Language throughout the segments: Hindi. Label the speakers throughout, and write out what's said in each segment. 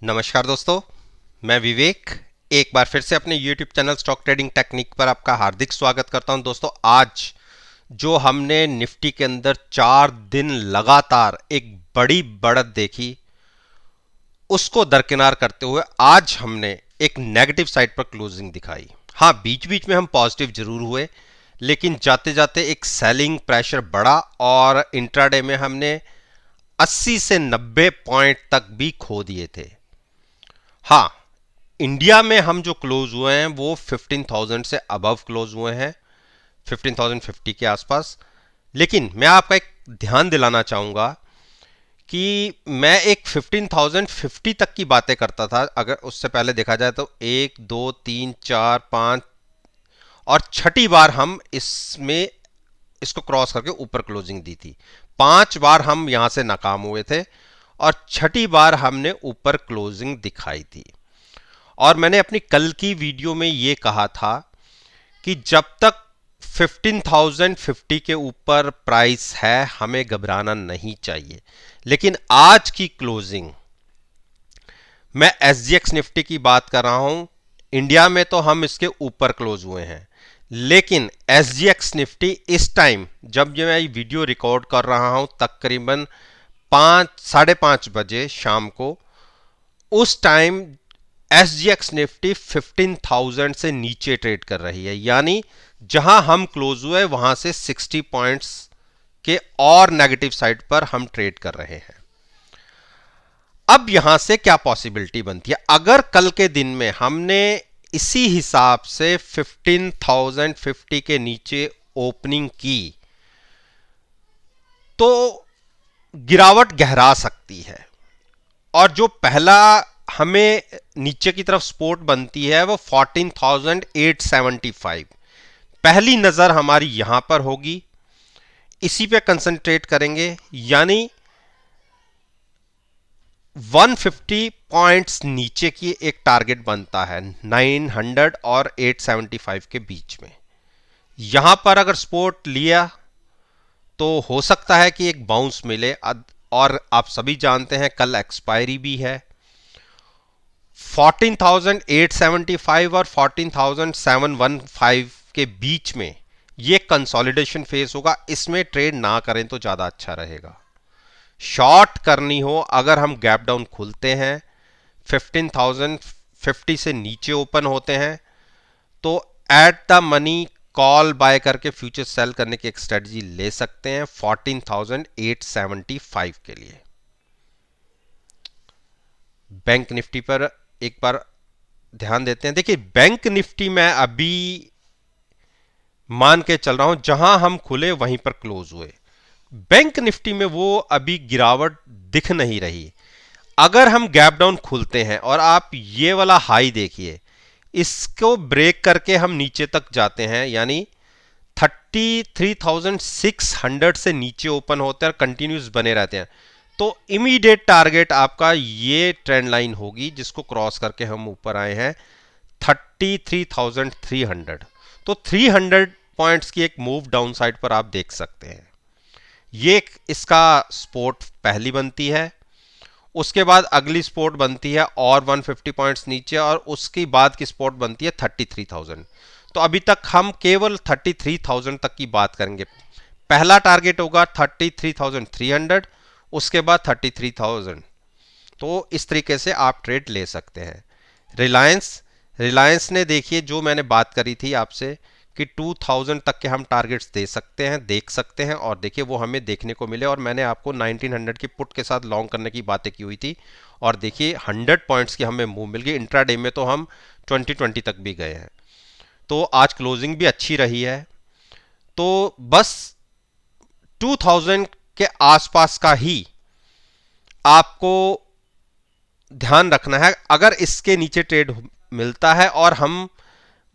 Speaker 1: नमस्कार दोस्तों, मैं विवेक एक बार फिर से अपने YouTube channel stock trading technique पर आपका हार्दिक स्वागत करता हूं। दोस्तों, आज जो हमने निफ्टी के अंदर 4 दिन लगातार एक बड़ी बढ़त देखी, उसको दरकिनार करते हुए आज हमने एक नेगेटिव साइड पर क्लोजिंग दिखाई। हाँ, बीच बीच में हम पॉजिटिव जरूर हुए, लेकिन जाते जाते एक सेलिंग प्रेशर बढ़ा और इंट्राडे में हमने 80 से 90 पॉइंट तक भी खो दिए थे। हाँ, इंडिया में हम जो क्लोज हुए हैं वो 15,000 से अबव क्लोज हुए हैं, 15,050 के आसपास। लेकिन मैं आपका एक ध्यान दिलाना चाहूंगा कि मैं एक 15,050 तक की बातें करता था। अगर उससे पहले देखा जाए तो 1 2 3 4 5 और छठी बार हम इसमें इसको क्रॉस करके ऊपर क्लोजिंग दी थी। 5 बार हम यहां से नाकाम हुए थे और छठी बार हमने ऊपर क्लोजिंग दिखाई थी। और मैंने अपनी कल की वीडियो में ये कहा था कि जब तक 15,050 के ऊपर प्राइस है हमें घबराना नहीं चाहिए। लेकिन आज की क्लोजिंग, मैं एसजीएक्स निफ्टी की बात कर रहा हूं, इंडिया में तो हम इसके ऊपर क्लोज हुए हैं, लेकिन एसजीएक्स निफ्टी इस टाइम जब ये मैं वीडियो रिकॉर्ड कर रहा हूं तकरीबन 5 साढ़े 5 बजे शाम को, उस टाइम एसजीएक्स निफ्टी 15,000 से नीचे ट्रेड कर रही है। यानी जहां हम क्लोज हुए वहां से 60 पॉइंट्स के और नेगेटिव साइड पर हम ट्रेड कर रहे हैं। अब यहां से क्या पॉसिबिलिटी बनती है? अगर कल के दिन में हमने इसी हिसाब से 15,050 के नीचे ओपनिंग की तो गिरावट गहरा सकती है। और जो पहला हमें नीचे की तरफ सपोर्ट बनती है वो 14,875। पहली नजर हमारी यहां पर होगी, इसी पे कंसंट्रेट करेंगे। यानी 150 पॉइंट्स नीचे की एक टारगेट बनता है 900 और 875 के बीच में। यहां पर अगर सपोर्ट लिया तो हो सकता है कि एक बाउंस मिले। और आप सभी जानते हैं कल एक्सपायरी भी है। 14,875 और 14,715 के बीच में ये कंसोलिडेशन फेस होगा। इसमें ट्रेड ना करें तो ज्यादा अच्छा रहेगा। शॉर्ट करनी हो, अगर हम गैप डाउन खुलते हैं 15,050 से नीचे ओपन होते हैं तो at the money call buy करके फ्यूचर सेल करने की एक स्ट्रेटजी ले सकते हैं 14,875 के लिए। बैंक निफ्टी पर एक बार ध्यान देते हैं। देखिए, बैंक निफ्टी में अभी मान के चल रहा हूं जहां हम खुले वहीं पर क्लोज हुए। बैंक निफ्टी में वो अभी गिरावट दिख नहीं रही। अगर हम गैप डाउन खुलते हैं और आप ये वाला हाई देखिए, इसको ब्रेक करके हम नीचे तक जाते हैं, यानी 33,600 से नीचे ओपन होते हैं और कंटिन्यूस बने रहते हैं, तो इमीडिएट टारगेट आपका ये ट्रेंड लाइन होगी जिसको क्रॉस करके हम ऊपर आए हैं 33,300। तो 300 पॉइंट्स की एक मूव डाउन साइड पर आप देख सकते हैं। ये इसका सपोर्ट पहली बनती है, उसके बाद अगली सपोर्ट बनती है और 150 पॉइंट्स नीचे, और उसकी बाद की सपोर्ट बनती है 33,000। तो अभी तक हम केवल 33,000 तक की बात करेंगे। पहला टारगेट होगा 33,300, उसके बाद 33,000। तो इस तरीके से आप ट्रेड ले सकते हैं। रिलायंस रिलायंस ने देखिए जो मैंने बात करी थी आपसे कि 2000 तक के हम टारगेट्स दे सकते हैं, देख सकते हैं, और देखिए वो हमें देखने को मिले। और मैंने आपको 1900 की पुट के साथ लॉन्ग करने की बातें की हुई थी, और देखिए 100 पॉइंट्स की हमें मूव मिल गई। इंट्राडे में तो हम 2020 तक भी गए हैं। तो आज क्लोजिंग भी अच्छी रही है। तो बस 2000 के आसपास का ही आपको ध्यान रखना है। अगर इसके नीचे ट्रेड मिलता है और हम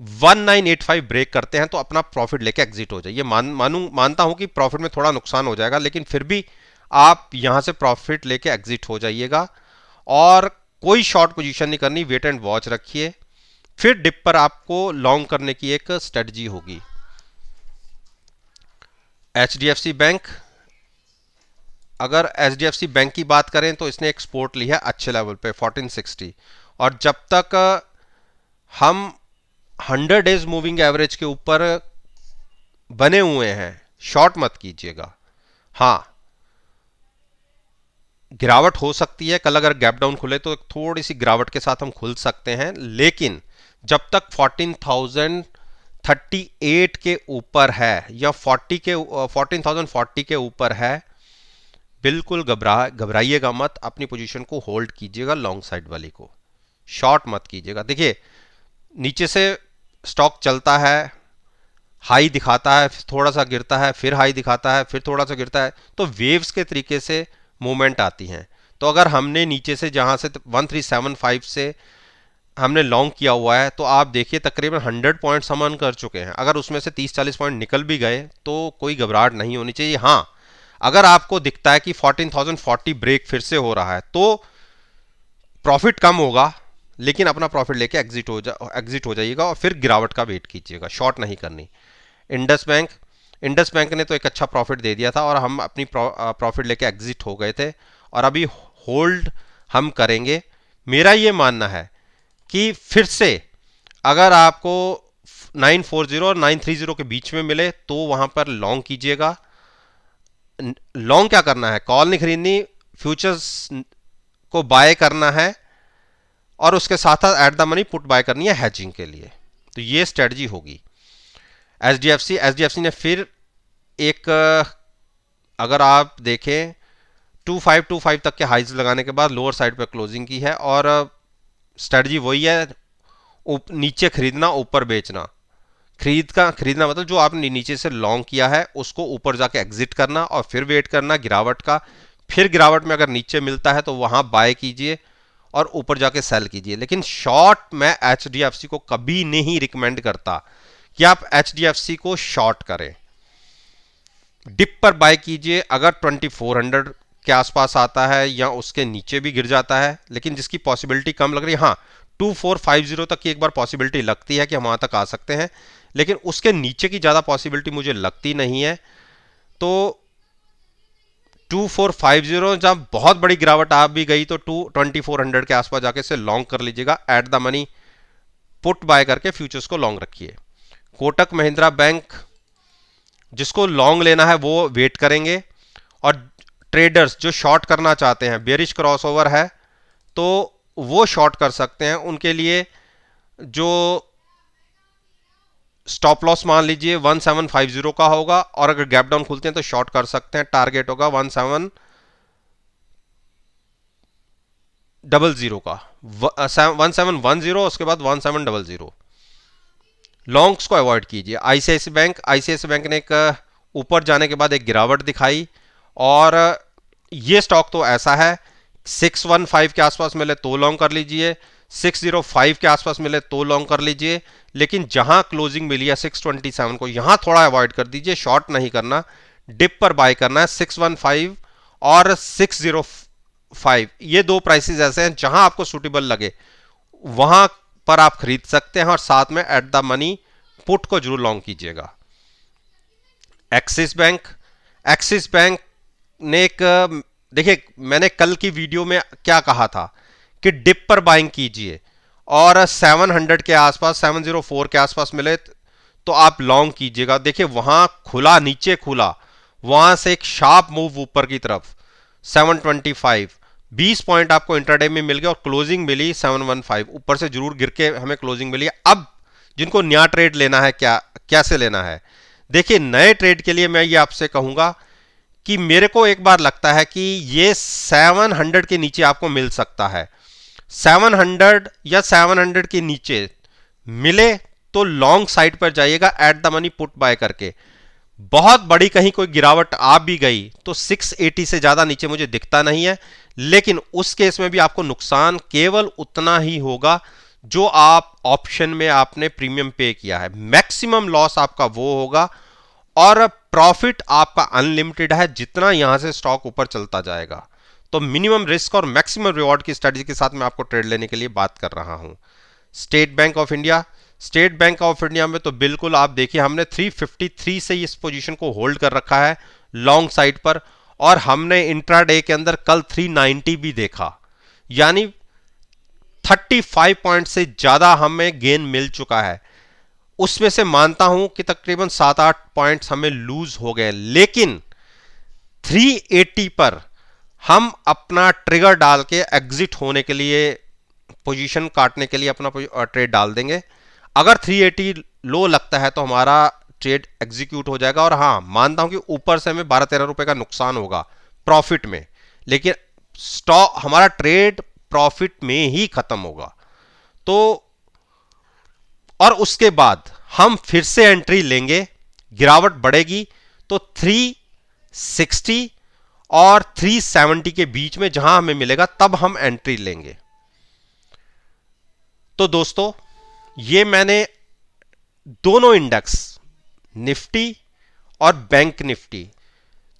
Speaker 1: 1985 ब्रेक करते हैं तो अपना प्रॉफिट लेके एग्जिट हो जाइए। मानता हूं कि प्रॉफिट में थोड़ा नुकसान हो जाएगा, लेकिन फिर भी आप यहां से प्रॉफिट लेके एग्जिट हो जाइएगा। और कोई शॉर्ट पोजीशन नहीं करनी, वेट एंड वॉच रखिए। फिर डिप पर आपको लॉन्ग करने की एक स्ट्रेटजी होगी। एचडीएफसी बैंक अगर एचडीएफसी बैंक की बात करें तो इसने एक्सपोर्ट ली है अच्छे लेवल पे 1460, और जब तक हम 100 डेज मूविंग एवरेज के ऊपर बने हुए हैं शॉर्ट मत कीजिएगा। हाँ, गिरावट हो सकती है, कल अगर गैप डाउन खुले तो थोड़ी सी गिरावट के साथ हम खुल सकते हैं, लेकिन जब तक 14,038 के ऊपर है या 14,040 के ऊपर है, बिल्कुल घबराइएगा मत, अपनी पोजीशन को होल्ड कीजिएगा, लॉन्ग साइड वाली को शॉर्ट मत कीजिएगा। देखिए नीचे से स्टॉक चलता है, हाई दिखाता है, थोड़ा सा गिरता है, फिर हाई दिखाता है, फिर थोड़ा सा गिरता है, तो वेव्स के तरीके से मूवमेंट आती हैं। तो अगर हमने नीचे से जहां से 1375 से हमने लॉन्ग किया हुआ है, तो आप देखिए तकरीबन 100 पॉइंट्स हम अर्न कर चुके हैं। अगर उसमें से 30-40 पॉइंट निकल भी गए तो कोई घबराहट नहीं होनी चाहिए। हाँ, अगर आपको दिखता है कि 14,040 ब्रेक फिर से हो रहा है तो प्रॉफिट कम होगा, लेकिन अपना प्रॉफिट लेके एग्जिट हो जाइएगा और फिर गिरावट का वेट कीजिएगा, शॉर्ट नहीं करनी। इंडस बैंक ने तो एक अच्छा प्रॉफिट दे दिया था और हम अपनी प्रॉफिट लेके एग्जिट हो गए थे, और अभी होल्ड हम करेंगे। मेरा ये मानना है कि फिर से अगर आपको 940 और 930 के बीच में मिले तो वहां पर लॉन्ग कीजिएगा। लॉन्ग क्या करना है, कॉल नहीं खरीदनी, फ्यूचर्स को बाय करना है, और उसके साथ साथ eight the money put buy करनी है हैजिंग के लिए। तो ये स्ट्रेटजी होगी। एचडीएफसी ने फिर एक, अगर आप देखें 2525 तक के हाइज लगाने के बाद लोअर साइड पर क्लोजिंग की है, और स्ट्रेटजी वही है, नीचे खरीदना ऊपर बेचना। खरीदना मतलब जो आपने नीचे से लॉन्ग किया है उसको ऊपर जाके एग्जिट करना और फिर वेट करना गिरावट का। फिर गिरावट में अगर नीचे मिलता है तो वहां बाय कीजिए और ऊपर जाके सेल कीजिए। लेकिन शॉर्ट मैं एचडीएफसी को कभी नहीं रिकमेंड करता कि आप एचडीएफसी को शॉर्ट करें। डिप पर बाय कीजिए अगर 2400 के आसपास आता है या उसके नीचे भी गिर जाता है, लेकिन जिसकी पॉसिबिलिटी कम लग रही है। हाँ, 2450 तक की एक बार पॉसिबिलिटी लगती है कि हम वहां तक आ सकते हैं, लेकिन उसके नीचे की ज्यादा पॉसिबिलिटी मुझे लगती नहीं है। तो 2450 जब बहुत बड़ी गिरावट आ भी गई तो 2400 के आसपास जाके से लॉन्ग कर लीजिएगा, eight the money put buy करके फ्यूचर्स को लॉन्ग रखिए। कोटक महिंद्रा बैंक, जिसको लॉन्ग लेना है वो वेट करेंगे, और ट्रेडर्स जो शॉर्ट करना चाहते हैं, बेरिश क्रॉसओवर है तो वो शॉर्ट कर सकते हैं। उनके लिए जो स्टॉप लॉस मान लीजिए 1750 का होगा, और अगर गैप डाउन खुलते हैं तो शॉर्ट कर सकते हैं। टारगेट होगा 1700 का, 1710, उसके बाद 1700। लॉन्ग्स को अवॉइड कीजिए। आईसीआईसी बैंक ने एक ऊपर जाने के बाद एक गिरावट दिखाई, और ये स्टॉक तो ऐसा है 615 के आसपास मिले तो लॉन्ग कर लीजिए, 605 के आसपास मिले तो लॉन्ग कर लीजिए, लेकिन जहां क्लोजिंग मिली है 627 को यहां थोड़ा अवॉइड कर दीजिए, शॉर्ट नहीं करना, डिप पर बाय करना है। 615 और 605 ये दो प्राइसेस ऐसे हैं जहां आपको सूटेबल लगे वहां पर आप खरीद सकते हैं, और साथ में एट द मनी पुट को जरूर लॉन्ग कीजिएगा। एक्सिस बैंक ने एक, देखिए मैंने कल की वीडियो में क्या कहा था कि डिप पर बाइंग कीजिए, और 700 के आसपास 704 के आसपास मिले तो आप लॉन्ग कीजिएगा। देखिए वहां खुला, नीचे खुला, वहां से एक शार्प मूव ऊपर की तरफ 725, 20 पॉइंट आपको इंट्राडे में मिल गया, और क्लोजिंग मिली 715, ऊपर से जरूर गिर के हमें क्लोजिंग मिली। अब जिनको नया ट्रेड लेना है, कैसे लेना है, देखिए नए ट्रेड के लिए मैं ये आपसे कहूंगा कि मेरे को एक बार लगता है कि ये 700 के नीचे आपको मिल सकता है। 700 या 700 के नीचे मिले तो लॉन्ग साइड पर जाइएगा, eight the money put buy करके। बहुत बड़ी कहीं कोई गिरावट आ भी गई तो 680 से ज्यादा नीचे मुझे दिखता नहीं है, लेकिन उस केस में भी आपको नुकसान केवल उतना ही होगा जो आप ऑप्शन में आपने प्रीमियम पे किया है। मैक्सिमम लॉस आपका वो होगा, और प्रॉफिट आपका अनलिमिटेड है जितना यहां से स्टॉक ऊपर चलता जाएगा। तो मिनिमम रिस्क और मैक्सिमम रिवॉर्ड की स्ट्रेटजी के साथ मैं आपको ट्रेड लेने के लिए बात कर रहा हूं। स्टेट बैंक ऑफ इंडिया में तो बिल्कुल आप देखिए हमने 353 से इस पोजीशन को होल्ड कर रखा है लॉन्ग साइड पर, और हमने इंट्राडे के अंदर कल 390 भी देखा, यानी 35 पॉइंट से ज्यादा हमें गेन मिल चुका है। उसमें से मानता हूं कि तकरीबन 7-8 पॉइंट्स हमें लूज हो गए, लेकिन 380 पर हम अपना ट्रिगर डाल के एग्जिट होने के लिए, पोजीशन काटने के लिए अपना ट्रेड डाल देंगे। अगर 380 लो लगता है तो हमारा ट्रेड एग्जीक्यूट हो जाएगा, और हाँ मानता हूं कि ऊपर से हमें 12-13 रुपए का नुकसान होगा प्रॉफिट में, लेकिन स्टॉक हमारा ट्रेड प्रॉफिट में ही खत्म होगा। तो और उसके बाद हम फिर से एंट्री लेंगे, गिरावट बढ़ेगी तो 360 और 370 के बीच में जहां हमें मिलेगा तब हम एंट्री लेंगे। तो दोस्तों, ये मैंने दोनों इंडेक्स, निफ्टी और बैंक निफ्टी,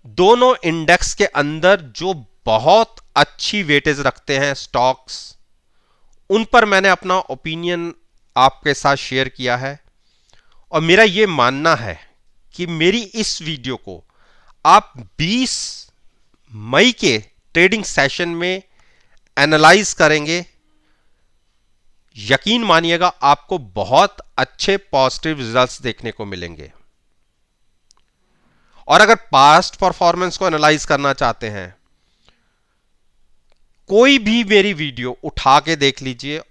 Speaker 1: दोनों इंडेक्स के अंदर जो बहुत अच्छी वेटेज रखते हैं स्टॉक्स, उन पर मैंने अपना ओपिनियन आपके साथ शेयर किया है। और मेरा यह मानना है कि मेरी इस वीडियो को आप 20 मई के ट्रेडिंग सेशन में एनालाइज करेंगे, यकीन मानिएगा आपको बहुत अच्छे पॉजिटिव रिजल्ट्स देखने को मिलेंगे। और अगर पास्ट परफॉर्मेंस को एनालाइज करना चाहते हैं, कोई भी मेरी वीडियो उठा के देख लीजिए,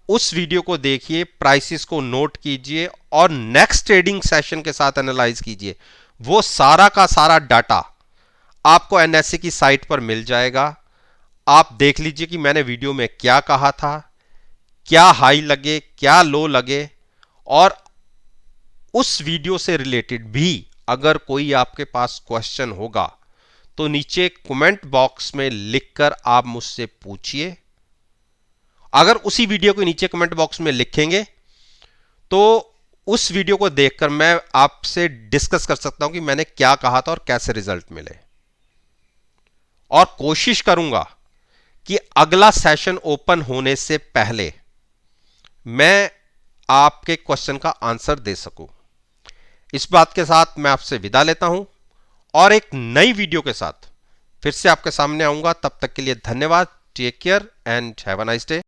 Speaker 1: उस वीडियो को देखिए, प्राइसेस को नोट कीजिए और नेक्स्ट ट्रेडिंग सेशन के साथ एनालाइज कीजिए। वो सारा का सारा डाटा आपको एनएससी की साइट पर मिल जाएगा। आप देख लीजिए कि मैंने वीडियो में क्या कहा था, क्या हाई लगे, क्या लो लगे, और उस वीडियो से रिलेटेड भी अगर कोई आपके पास क्वेश्चन होगा तो नीचे कमेंट बॉक्स में लिखकर आप मुझसे पूछिए। अगर उसी वीडियो को नीचे कमेंट बॉक्स में लिखेंगे तो उस वीडियो को देखकर मैं आपसे डिस्कस कर सकता हूं कि मैंने क्या कहा था और कैसे रिजल्ट मिले। और कोशिश करूंगा कि अगला सेशन ओपन होने से पहले मैं आपके क्वेश्चन का आंसर दे सकूं। इस बात के साथ मैं आपसे विदा लेता हूं और एक नई वीडियो के साथ फिर से आपके सामने आऊंगा। तब तक के लिए धन्यवाद। Take care and have a nice day.